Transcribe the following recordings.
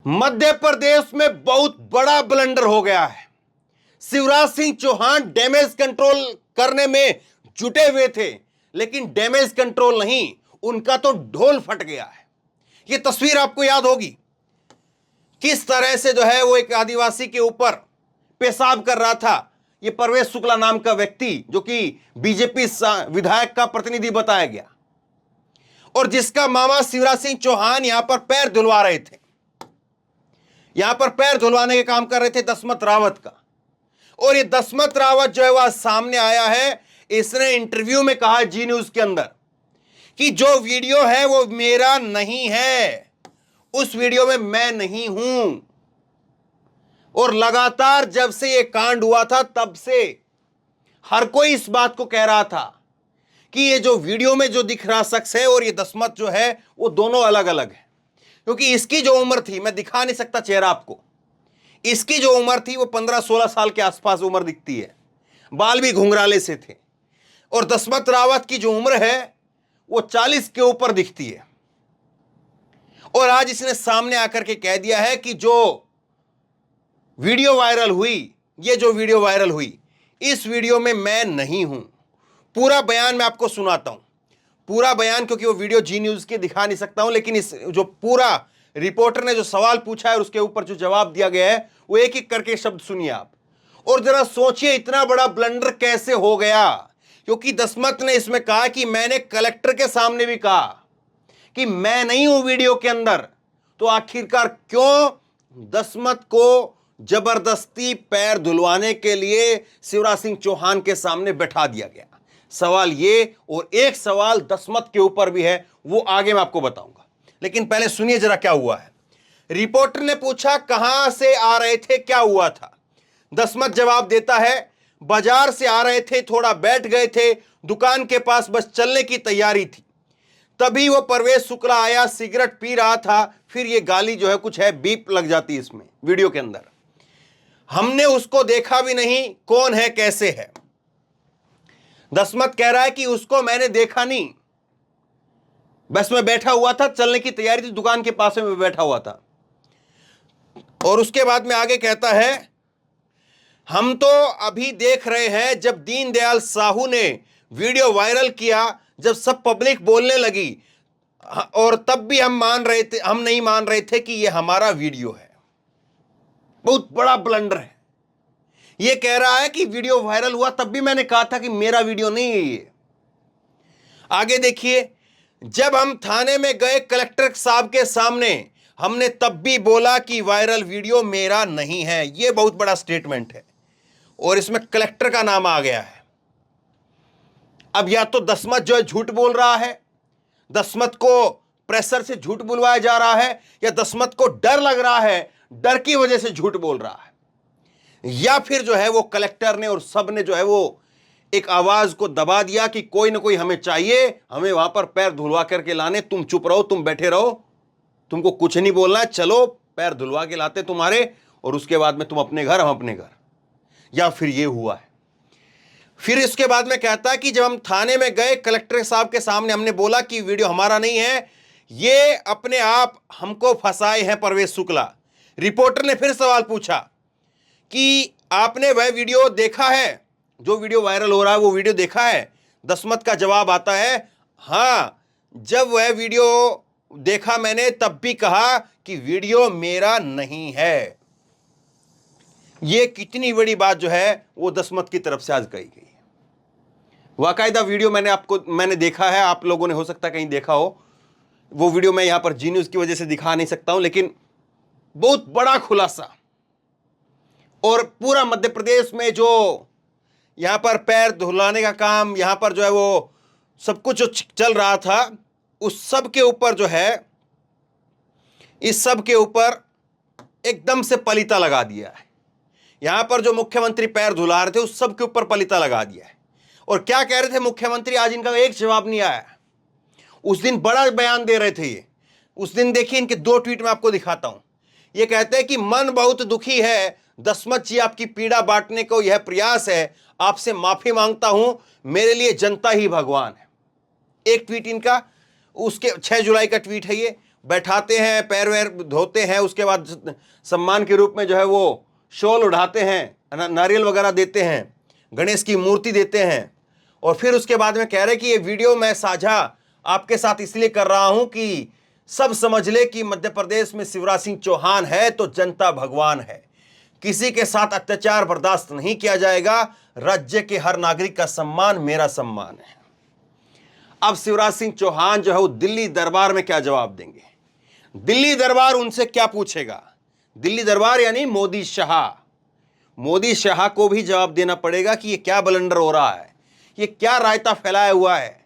मध्य प्रदेश में बहुत बड़ा ब्लंडर हो गया है। शिवराज सिंह चौहान डैमेज कंट्रोल करने में जुटे हुए थे, लेकिन डैमेज कंट्रोल नहीं, उनका तो ढोल फट गया है। यह तस्वीर आपको याद होगी, किस तरह से जो है वो एक आदिवासी के ऊपर पेशाब कर रहा था। यह परवेश शुक्ला नाम का व्यक्ति, जो कि बीजेपी विधायक का प्रतिनिधि बताया गया, और जिसका मामा शिवराज सिंह चौहान यहां पर पैर धुलवा रहे थे। यहां पर पैर धुलवाने के काम कर रहे थे दशमत रावत का। और ये दशमत रावत जो है वह सामने आया है। इसने इंटरव्यू में कहा जी न्यूज के अंदर कि जो वीडियो है वो मेरा नहीं है, उस वीडियो में मैं नहीं हूं। और लगातार जब से ये कांड हुआ था तब से हर कोई इस बात को कह रहा था कि ये जो वीडियो में जो दिख रहा शख्स है और ये दशमत जो है वो दोनों अलग अलग है। क्योंकि इसकी जो उम्र थी, मैं दिखा नहीं सकता चेहरा आपको, इसकी जो उम्र थी वो 15-16 साल के आसपास उम्र दिखती है, बाल भी घुंघराले से थे। और दशमत रावत की जो उम्र है वो 40 के ऊपर दिखती है। और आज इसने सामने आकर के कह दिया है कि जो वीडियो वायरल हुई, ये जो वीडियो वायरल हुई, इस वीडियो में मैं नहीं हूं। पूरा बयान मैं आपको सुनाता हूं, पूरा बयान, क्योंकि वो वीडियो जी न्यूज के दिखा नहीं सकता हूं, लेकिन इस जो पूरा रिपोर्टर ने जो सवाल पूछा है और उसके ऊपर जो जवाब दिया गया है वो एक एक करके शब्द सुनिए आप, और जरा सोचिए इतना बड़ा ब्लंडर कैसे हो गया। क्योंकि दशमत ने इसमें कहा कि मैंने कलेक्टर के सामने भी कहा कि मैं नहीं हूं वीडियो के अंदर, तो आखिरकार क्यों दशमत को जबरदस्ती पैर धुलवाने के लिए शिवराज सिंह चौहान के सामने बैठा दिया गया? सवाल ये, और एक सवाल दशमत के ऊपर भी है, वो आगे मैं आपको बताऊंगा। लेकिन पहले सुनिए जरा क्या हुआ है। रिपोर्टर ने पूछा कहां से आ रहे थे, क्या हुआ था? दशमत जवाब देता है बाजार से आ रहे थे, थोड़ा बैठ गए थे, दुकान के पास बस चलने की तैयारी थी, तभी वो परवेश शुक्ला आया, सिगरेट पी रहा था। फिर ये गाली जो है कुछ है, बीप लग जाती है इसमें वीडियो के अंदर। हमने उसको देखा भी नहीं, कौन है कैसे है। दशमत कह रहा है कि उसको मैंने देखा नहीं, बस मैं बैठा हुआ था, चलने की तैयारी थी, दुकान के पास में मैं बैठा हुआ था। और उसके बाद में आगे कहता है हम तो अभी देख रहे हैं जब दीनदयाल साहू ने वीडियो वायरल किया, जब सब पब्लिक बोलने लगी, और तब भी हम नहीं मान रहे थे कि यह हमारा वीडियो है। बहुत बड़ा ब्लंडर है। यह कह रहा है कि वीडियो वायरल हुआ तब भी मैंने कहा था कि मेरा वीडियो नहीं है ये। आगे देखिए, जब हम थाने में गए कलेक्टर साहब के सामने, हमने तब भी बोला कि वायरल वीडियो मेरा नहीं है। यह बहुत बड़ा स्टेटमेंट है, और इसमें कलेक्टर का नाम आ गया है। अब या तो दशमत जो है झूठ बोल रहा है, दशमत को प्रेशर से झूठ बुलवाया जा रहा है, या दशमत को डर लग रहा है, डर की वजह से झूठ बोल रहा है, या फिर जो है वो कलेक्टर ने और सब ने जो है वो एक आवाज को दबा दिया कि कोई ना कोई हमें चाहिए, हमें वहां पर पैर धुलवा करके लाने, तुम चुप रहो, तुम बैठे रहो, तुमको कुछ नहीं बोलना है, चलो पैर धुलवा के लाते तुम्हारे, और उसके बाद में तुम अपने घर, हम अपने घर। या फिर ये हुआ है। फिर इसके बाद में कहता है कि जब हम थाने में गए कलेक्टर साहब के सामने, हमने बोला कि वीडियो हमारा नहीं है, ये अपने आप हमको फंसाए हैं परवेश शुक्ला। रिपोर्टर ने फिर सवाल पूछा कि आपने वह वीडियो देखा है, जो वीडियो वायरल हो रहा है वो वीडियो देखा है? दशमत का जवाब आता है हां, जब वह वीडियो देखा मैंने तब भी कहा कि वीडियो मेरा नहीं है। यह कितनी बड़ी बात जो है वो दशमत की तरफ से आज कही गई है। वाकायदा वीडियो मैंने देखा है, आप लोगों ने हो सकता है कहीं देखा हो। वो वीडियो मैं यहां पर जी न्यूज की वजह से दिखा नहीं सकता हूं, लेकिन बहुत बड़ा खुलासा। और पूरा मध्य प्रदेश में जो यहां पर पैर धुलाने का काम, यहां पर जो है वो सब कुछ जो चल रहा था, उस सब के ऊपर जो है, इस सब के ऊपर एकदम से पलीता लगा दिया है। यहां पर जो मुख्यमंत्री पैर धुला रहे थे उस सब के ऊपर पलीता लगा दिया है। और क्या कह रहे थे मुख्यमंत्री, आज इनका एक जवाब नहीं आया। उस दिन बड़ा बयान दे रहे थे ये। उस दिन देखिए इनके 2 ट्वीट में आपको दिखाता हूं। ये कहते हैं कि मन बहुत दुखी है दशमत जी, आपकी पीड़ा बांटने को यह प्रयास है, आपसे माफी मांगता हूं, मेरे लिए जनता ही भगवान है। एक ट्वीट इनका, उसके 6 जुलाई का ट्वीट है ये। बैठाते हैं, पैर वैर धोते हैं, उसके बाद सम्मान के रूप में जो है वो शॉल उड़ाते हैं, नारियल वगैरह देते हैं, गणेश की मूर्ति देते हैं, और फिर उसके बाद में कह रहे कि ये वीडियो मैं साझा आपके साथ इसलिए कर रहा हूं कि सब समझ ले कि मध्य प्रदेश में शिवराज सिंह चौहान है तो जनता भगवान है, किसी के साथ अत्याचार बर्दाश्त नहीं किया जाएगा, राज्य के हर नागरिक का सम्मान मेरा सम्मान है। अब शिवराज सिंह चौहान जो है वो दिल्ली दरबार में क्या जवाब देंगे? दिल्ली दरबार उनसे क्या पूछेगा? दिल्ली दरबार यानी मोदी शाह को भी जवाब देना पड़ेगा कि ये क्या ब्लंडर हो रहा है, ये क्या रायता फैलाया हुआ है।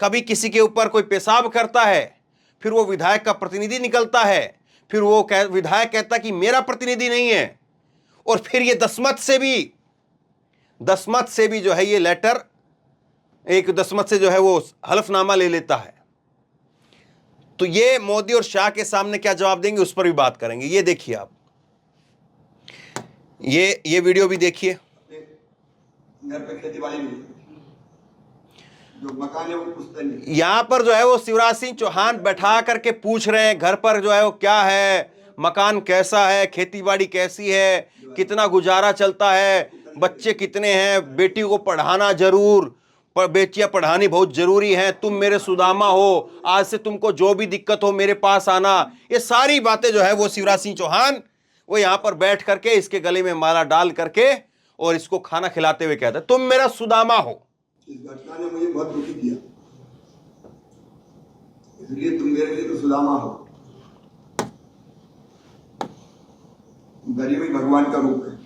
कभी किसी के ऊपर कोई पेशाब करता है, फिर वो विधायक का प्रतिनिधि निकलता है, फिर वो विधायक कहता कि मेरा प्रतिनिधि नहीं है, और फिर ये दसमत से भी जो है ये लेटर, एक दसमत से जो है वो हलफनामा ले लेता है। तो ये मोदी और शाह के सामने क्या जवाब देंगे उस पर भी बात करेंगे। ये देखिए आप, ये वीडियो भी देखिए। घर पे खेती बाड़ी नहीं, जो मकान है वो पुश्ता नहीं। यहां पर जो है वो शिवराज सिंह चौहान बैठा करके पूछ रहे हैं घर पर जो है वो क्या है, मकान कैसा है, खेती बाड़ी कैसी है, कितना गुजारा चलता है, बच्चे कितने हैं, बेटी को पढ़ाना जरूर, बेटियां पढ़ानी बहुत जरूरी है, तुम मेरे सुदामा हो, आज से तुमको जो भी दिक्कत हो मेरे पास आना। ये सारी बातें जो है वो शिवराज सिंह चौहान वो यहां पर बैठ करके इसके गले में माला डाल करके और इसको खाना खिलाते हुए कहते तुम मेरा सुदामा हो। इस घटना ने मुझे बहुत दुखी किया, इसलिए तुम मेरे लिए तो सुदामा हो। गरीबी भगवान का रूप है।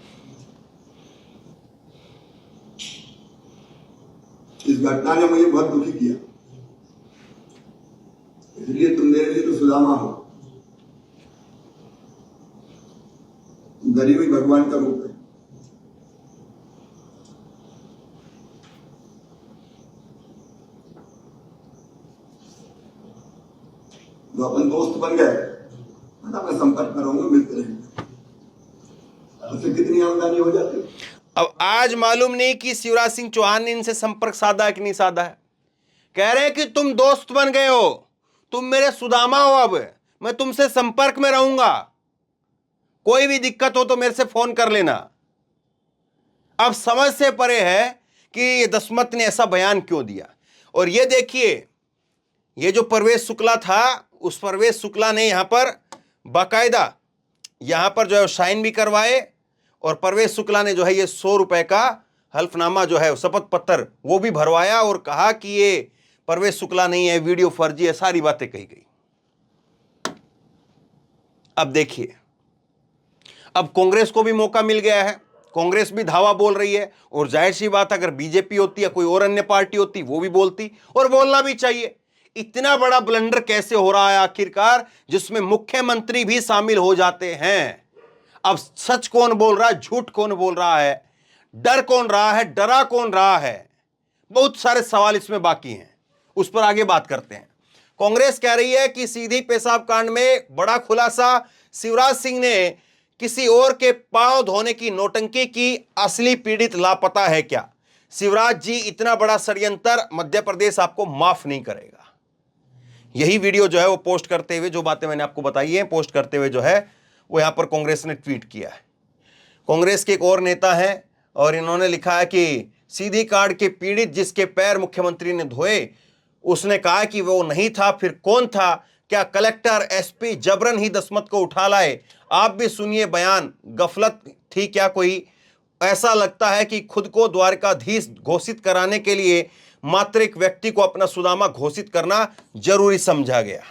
इस घटना ने मुझे बहुत दुखी किया, इसलिए तुम मेरे लिए तो सुदामा हो। गरीबी भगवान का रूप है। जो अपन दोस्त बन गए, मैं संपर्क में रहूंगा, मिलते रहेंगे। कितनी आमदनी हो जाती। अब आज मालूम नहीं कि शिवराज सिंह चौहान ने इनसे संपर्क साधा है कि नहीं साधा है। कह रहे हैं कि तुम दोस्त बन गए हो, तुम मेरे सुदामा हो, अब मैं तुमसे संपर्क में रहूंगा, कोई भी दिक्कत हो तो मेरे से फोन कर लेना। अब समझ से परे है कि ये दसमत ने ऐसा बयान क्यों दिया। और ये देखिए, ये जो परवेश शुक्ला था, उस परवेश शुक्ला ने यहां पर बाकायदा यहां पर जो है साइन भी करवाए, और परवेश शुक्ला ने जो है ये 100 रुपए का हल्फनामा जो है शपथ पत्र वो भी भरवाया और कहा कि ये परवेश शुक्ला नहीं है, वीडियो फर्जी है, सारी बातें कही गई। अब देखिए, अब कांग्रेस को भी मौका मिल गया है, कांग्रेस भी धावा बोल रही है, और जाहिर सी बात अगर बीजेपी होती या कोई और अन्य पार्टी होती वो भी बोलती, और बोलना भी चाहिए। इतना बड़ा ब्लंडर कैसे हो रहा है आखिरकार, जिसमें मुख्यमंत्री भी शामिल हो जाते हैं। अब सच कौन बोल रहा है, झूठ कौन बोल रहा है, डर कौन रहा है, डरा कौन रहा है, बहुत सारे सवाल इसमें बाकी हैं, उस पर आगे बात करते हैं। कांग्रेस कह रही है कि सीधी पेशाब कांड में बड़ा खुलासा, शिवराज सिंह ने किसी और के पांव धोने की नौटंकी की, असली पीड़ित लापता है क्या? शिवराज जी, इतना बड़ा षड्यंत्र मध्य प्रदेश आपको माफ नहीं करेगा। यही वीडियो जो है वो पोस्ट करते हुए, जो बातें मैंने आपको बताई है, पोस्ट करते हुए जो है वो यहां पर कांग्रेस ने ट्वीट किया है। कांग्रेस के एक और नेता हैं और इन्होंने लिखा है कि सीधी कांड के पीड़ित जिसके पैर मुख्यमंत्री ने धोए, उसने कहा कि वो नहीं था, फिर कौन था? क्या कलेक्टर एसपी जबरन ही दसमत को उठा लाए? आप भी सुनिए बयान, गफलत थी क्या कोई? ऐसा लगता है कि खुद को द्वारकाधीश घोषित कराने के लिए मात्र एक व्यक्ति को अपना सुदामा घोषित करना जरूरी समझा गया।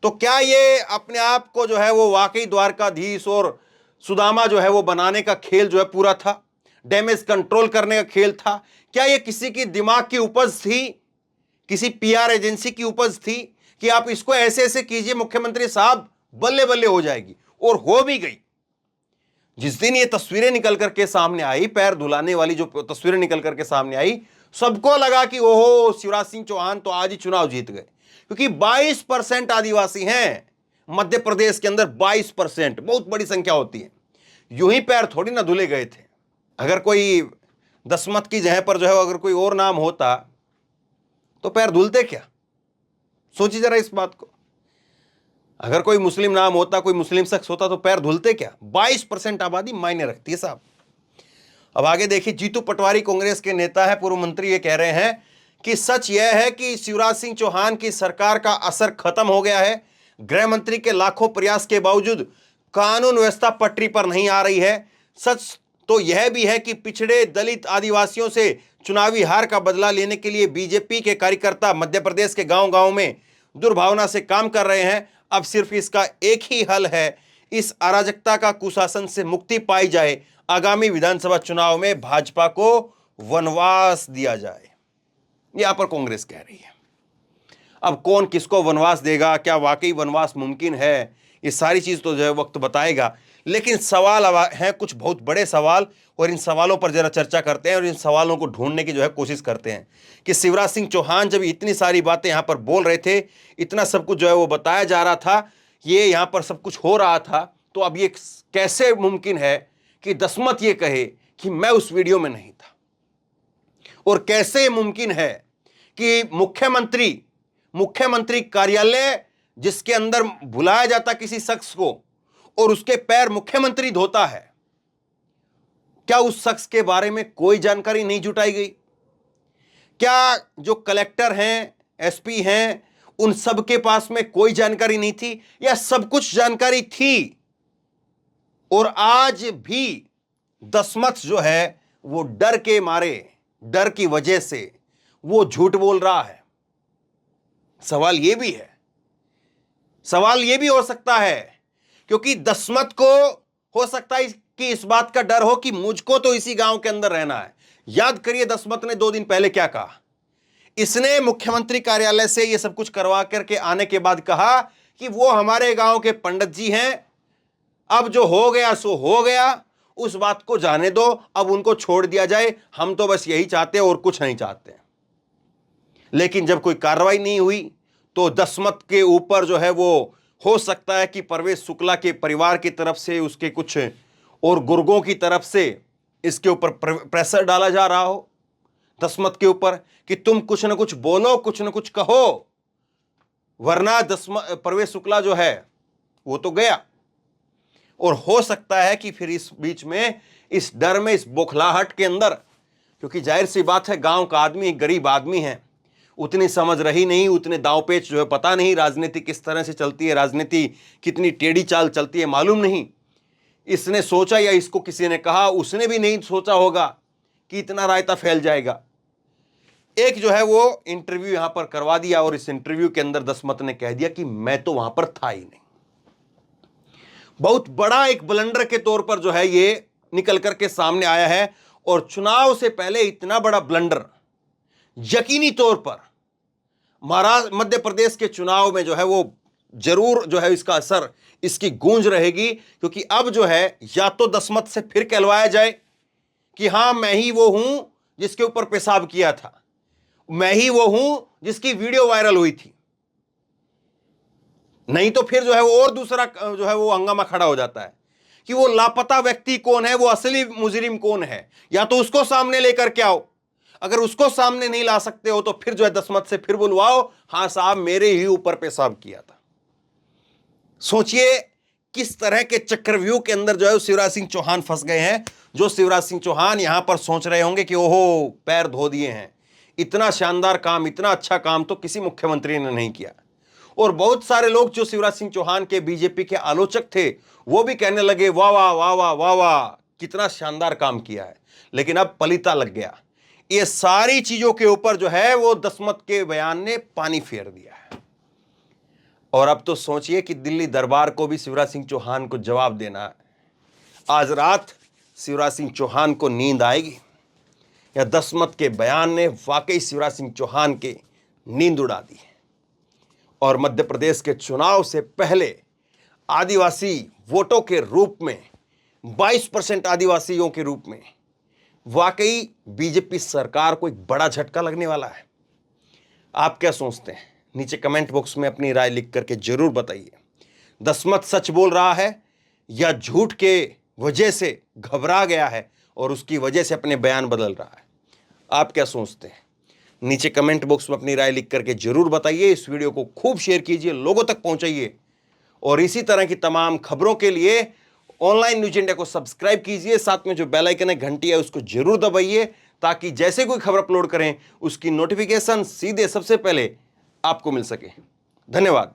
तो क्या ये अपने आप को जो है वो वाकई द्वारकाधीश और सुदामा जो है वो बनाने का खेल जो है पूरा था, डैमेज कंट्रोल करने का खेल था? क्या ये किसी की दिमाग की उपज थी, किसी पीआर एजेंसी की उपज थी कि आप इसको ऐसे ऐसे कीजिए मुख्यमंत्री साहब, बल्ले बल्ले हो जाएगी? और हो भी गई। जिस दिन ये तस्वीरें निकल करके सामने आई, पैर धुलाने वाली जो तस्वीरें निकल करके सामने आई, सबको लगा कि ओहो, शिवराज सिंह चौहान तो आज ही चुनाव जीत गए, क्योंकि 22% आदिवासी हैं मध्य प्रदेश के अंदर। 22% बहुत बड़ी संख्या होती है। यूं ही पैर थोड़ी ना धुले गए थे। अगर कोई दसमत की जगह पर जो है अगर कोई और नाम होता तो पैर धुलते क्या? सोचिए जरा इस बात को। अगर कोई मुस्लिम नाम होता, कोई मुस्लिम शख्स होता तो पैर धुलते क्या? 22% आबादी मायने रखती है साहब। अब आगे देखिए, जीतू पटवारी कांग्रेस के नेता है, पूर्व मंत्री, ये कह रहे हैं कि सच यह है कि शिवराज सिंह चौहान की सरकार का असर खत्म हो गया है। गृह मंत्री के लाखों प्रयास के बावजूद कानून व्यवस्था पटरी पर नहीं आ रही है। सच तो यह भी है कि पिछड़े दलित आदिवासियों से चुनावी हार का बदला लेने के लिए बीजेपी के कार्यकर्ता मध्य प्रदेश के गांव-गांव में दुर्भावना से काम कर रहे हैं। अब सिर्फ इसका एक ही हल है, इस अराजकता का कुशासन से मुक्ति पाई जाए, आगामी विधानसभा चुनाव में भाजपा को वनवास दिया जाए। यहां पर कांग्रेस कह रही है। अब कौन किसको वनवास देगा, क्या वाकई वनवास मुमकिन है, ये सारी चीज तो जो है वक्त बताएगा। लेकिन सवाल है कुछ बहुत बड़े सवाल, और इन सवालों पर जरा चर्चा करते हैं और इन सवालों को ढूंढने की जो है कोशिश करते हैं कि शिवराज सिंह चौहान जब इतनी सारी बातें यहां पर बोल रहे थे, इतना सब कुछ जो है वो बताया जा रहा था, ये यहां पर सब कुछ हो रहा था, तो अब ये कैसे मुमकिन है कि दसमत ये कहे कि मैं उस वीडियो में नहीं था? और कैसे मुमकिन है कि मुख्यमंत्री कार्यालय, जिसके अंदर बुलाया जाता किसी शख्स को और उसके पैर मुख्यमंत्री धोता है, क्या उस शख्स के बारे में कोई जानकारी नहीं जुटाई गई? क्या जो कलेक्टर हैं, एसपी हैं, उन सब के पास में कोई जानकारी नहीं थी, या सब कुछ जानकारी थी और आज भी दसमत जो है वो डर के मारे, डर की वजह से वो झूठ बोल रहा है? सवाल ये भी है, सवाल ये भी हो सकता है, क्योंकि दसमत को हो सकता है कि इस बात का डर हो कि मुझको तो इसी गांव के अंदर रहना है। याद करिए दसमत ने 2 दिन पहले क्या कहा। इसने मुख्यमंत्री कार्यालय से यह सब कुछ करवा करके आने के बाद कहा कि वो हमारे गांव के पंडित जी हैं, अब जो हो गया सो हो गया, उस बात को जाने दो, अब उनको छोड़ दिया जाए, हम तो बस यही चाहते हैं और कुछ नहीं चाहते। लेकिन जब कोई कार्रवाई नहीं हुई तो दसमत के ऊपर जो है वो हो सकता है कि परवेश शुक्ला के परिवार की तरफ से, उसके कुछ और गुर्गों की तरफ से इसके ऊपर प्रेशर डाला जा रहा हो दसमत के ऊपर कि तुम कुछ ना कुछ बोलो, कुछ ना कुछ कहो, वरना परवेश शुक्ला जो है वो तो गया। और हो सकता है कि फिर इस बीच में, इस डर में, इस बौखलाहट के अंदर, क्योंकि जाहिर सी बात है गांव का आदमी, गरीब आदमी है, उतनी समझ रही नहीं, उतने दांवपेच जो है पता नहीं, राजनीति किस तरह से चलती है, राजनीति कितनी टेढ़ी चाल चलती है मालूम नहीं। इसने सोचा, या इसको किसी ने कहा, उसने भी नहीं सोचा होगा कि इतना रायता फैल जाएगा। एक जो है वो इंटरव्यू यहां पर करवा दिया, और इस इंटरव्यू के अंदर दसमत ने कह दिया कि मैं तो वहां पर था ही नहीं। बहुत बड़ा एक ब्लंडर के तौर पर जो है ये निकल करके सामने आया है, और चुनाव से पहले इतना बड़ा ब्लंडर यकीनी तौर पर महाराष्ट्र, मध्य प्रदेश के चुनाव में जो है वो जरूर जो है इसका असर, इसकी गूंज रहेगी। क्योंकि अब जो है या तो दसमत से फिर कहलवाया जाए कि हां मैं ही वो हूं जिसके ऊपर पेशाब किया था, मैं ही वो हूं जिसकी वीडियो वायरल हुई थी, नहीं तो फिर जो है वो और दूसरा जो है वो हंगामा खड़ा हो जाता है कि वो लापता व्यक्ति कौन है, वो असली मुजरिम कौन है, या तो उसको सामने लेकर के आओ। अगर उसको सामने नहीं ला सकते हो तो फिर जो है दसमत से फिर बुलवाओ, हां साहब मेरे ही ऊपर पेशाब किया था। सोचिए किस तरह के चक्रव्यूह के अंदर जो है शिवराज सिंह चौहान फंस गए हैं, जो शिवराज सिंह चौहान यहां पर सोच रहे होंगे कि ओहो पैर धो दिए हैं, इतना शानदार काम, इतना अच्छा काम तो किसी मुख्यमंत्री ने नहीं किया। और बहुत सारे लोग जो शिवराज सिंह चौहान के बीजेपी के आलोचक थे वो भी कहने लगे वाह वाह वाह वाह वाह वाह, कितना शानदार काम किया है। लेकिन अब पलीता लग गया, ये सारी चीजों के ऊपर जो है वो दसमत के बयान ने पानी फेर दिया है। और अब तो सोचिए कि दिल्ली दरबार को भी शिवराज सिंह चौहान को जवाब देना है। आज रात शिवराज सिंह चौहान को नींद आएगी, या दसमत के बयान ने वाकई शिवराज सिंह चौहान की नींद उड़ा दी है। और मध्य प्रदेश के चुनाव से पहले आदिवासी वोटों के रूप में, 22% आदिवासियों के रूप में वाकई बीजेपी सरकार को एक बड़ा झटका लगने वाला है। आप क्या सोचते हैं? नीचे कमेंट बॉक्स में अपनी राय लिख करके जरूर बताइए। दसमत सच बोल रहा है या झूठ के वजह से घबरा गया है और उसकी वजह से अपने बयान बदल रहा है? आप क्या सोचते हैं? नीचे कमेंट बॉक्स में अपनी राय लिख करके जरूर बताइए। इस वीडियो को खूब शेयर कीजिए, लोगों तक पहुंचाइए, और इसी तरह की तमाम खबरों के लिए ऑनलाइन न्यूज इंडिया को सब्सक्राइब कीजिए, साथ में जो बेल आइकन है, घंटी है, उसको जरूर दबाइए ताकि जैसे कोई खबर अपलोड करें उसकी नोटिफिकेशन सीधे सबसे पहले आपको मिल सके। धन्यवाद।